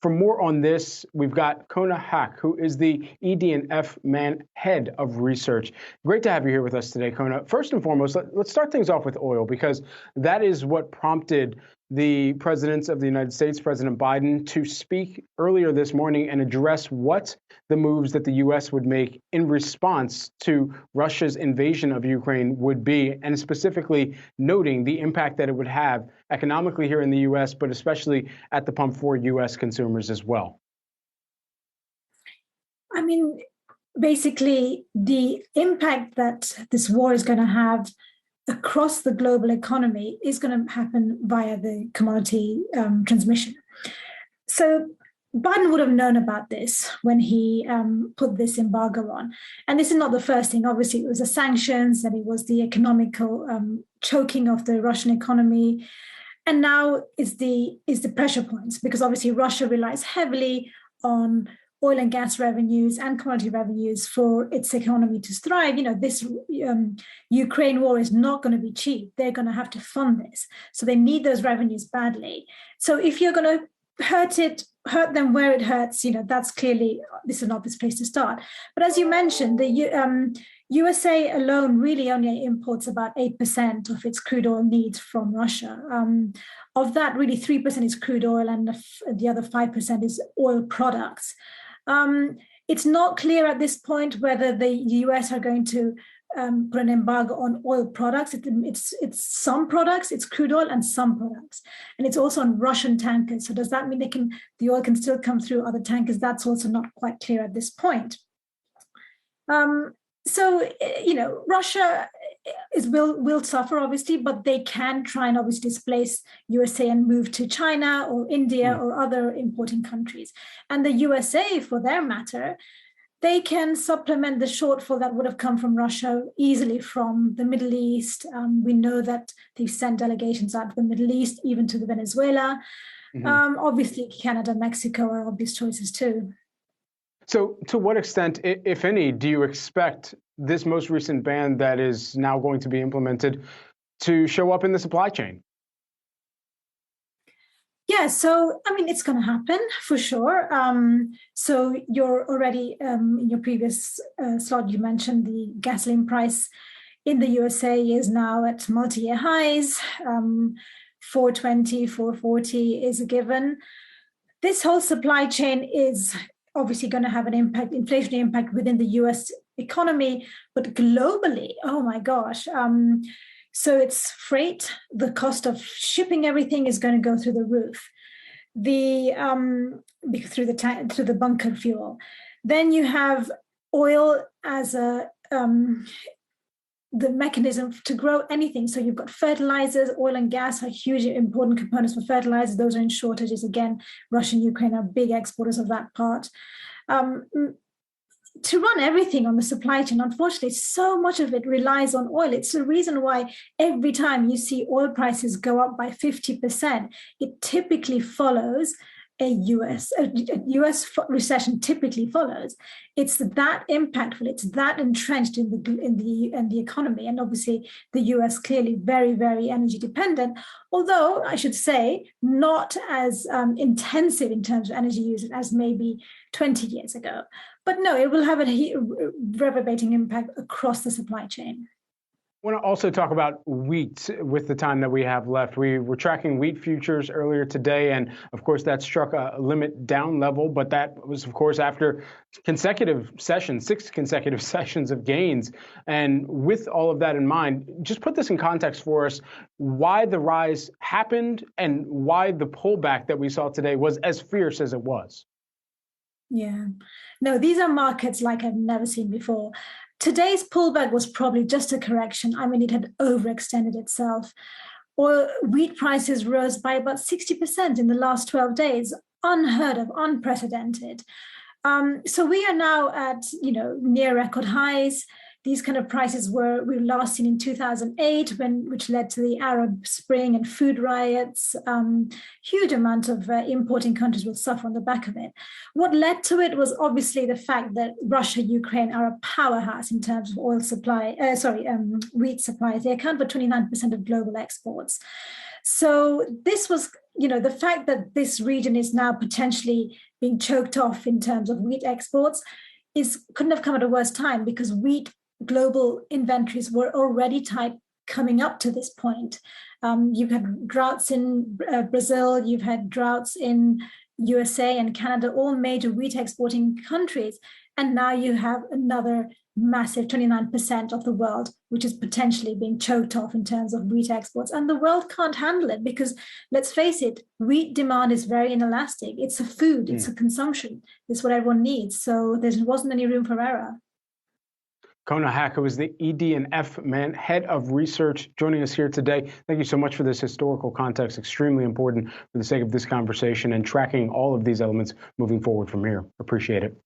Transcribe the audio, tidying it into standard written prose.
For more on this, we've got Kona Haque, who is the ED&F Man Head of Research. Great to have you here with us today, Kona. First and foremost, let's start things off with oil, because that is what prompted the presidents of the United States, President Biden, to speak earlier this morning and address what the moves that the U.S. would make in response to Russia's invasion of Ukraine would be, and specifically noting the impact that it would have economically here in the U.S., but especially at the pump for U.S. consumers as well. I mean, basically, the impact that this war is going to have across the global economy is going to happen via the commodity transmission. So Biden would have known about this when he put this embargo on. And this is not the first thing. Obviously, it was the sanctions, and it was the economical choking of the Russian economy. And now is the pressure points, because obviously Russia relies heavily on oil and gas revenues and commodity revenues for its economy to thrive. You know, this Ukraine war is not going to be cheap. They're going to have to fund this. So they need those revenues badly. So if you're going to hurt them where it hurts, you know, that's clearly, this is an obvious place to start. But as you mentioned, the USA alone really only imports about 8% of its crude oil needs from Russia. Of that, really 3% is crude oil, and the other 5% is oil products. It's not clear at this point whether the US are going to put an embargo on oil products. It's some products, it's crude oil and some products. And it's also on Russian tankers. So does that mean the oil can still come through other tankers? That's also not quite clear at this point. So, you know, Russia will suffer, obviously, but they can try and obviously displace USA and move to China or India or other importing countries. And the USA, for their matter, they can supplement the shortfall that would have come from Russia easily from the Middle East. We know that they've sent delegations out to the Middle East, even to the Venezuela. Obviously, Canada, Mexico are obvious choices too. So to what extent, if any, do you expect this most recent ban that is now going to be implemented to show up in the supply chain? Yeah, so, I mean, it's going to happen for sure. So you're already, in your previous slot, you mentioned the gasoline price in the USA is now at multi-year highs. 420, 440 is a given. This whole supply chain is obviously going to have an impact, inflationary impact within the US economy, but globally, oh my gosh. So it's freight, the cost of shipping everything is going to go through the roof, through the bunker fuel. Then you have oil as the mechanism to grow anything. So you've got fertilizers, oil and gas are hugely important components for fertilizers. Those are in shortages. Again, Russia and Ukraine are big exporters of that part. To run everything on the supply chain, unfortunately, so much of it relies on oil. It's the reason why every time you see oil prices go up by 50%, it typically follows a US recession typically follows. It's that impactful. It's that entrenched in the economy, and obviously the US clearly very, very energy dependent. Although I should say not as intensive in terms of energy use as maybe 20 years ago. But no, it will have a reverberating impact across the supply chain. I want to also talk about wheat with the time that we have left. We were tracking wheat futures earlier today, and of course that struck a limit down level, but that was of course after six consecutive sessions of gains. And with all of that in mind, just put this in context for us, why the rise happened and why the pullback that we saw today was as fierce as it was. Yeah, no, these are markets like I've never seen before. Today's pullback was probably just a correction. I mean, it had overextended itself. Wheat prices rose by about 60% in the last 12 days, unheard of, unprecedented. So we are now at, near record highs. These kind of prices were last seen in 2008, which led to the Arab Spring and food riots. Huge amount of importing countries will suffer on the back of it. What led to it was obviously the fact that Russia and Ukraine are a powerhouse in terms of wheat supply. They account for 29% of global exports. So this was, the fact that this region is now potentially being choked off in terms of wheat exports couldn't have come at a worse time, because wheat global inventories were already tight coming up to this point. You've had droughts in Brazil, you've had droughts in USA and Canada, all major wheat exporting countries. And now you have another massive 29% of the world, which is potentially being choked off in terms of wheat exports. And the world can't handle it because, let's face it, wheat demand is very inelastic. It's a food, it's a consumption. It's what everyone needs. So there wasn't any room for error. Kona Haque, who is the ED&F Man, head of research, joining us here today. Thank you so much for this historical context. Extremely important for the sake of this conversation and tracking all of these elements moving forward from here. Appreciate it.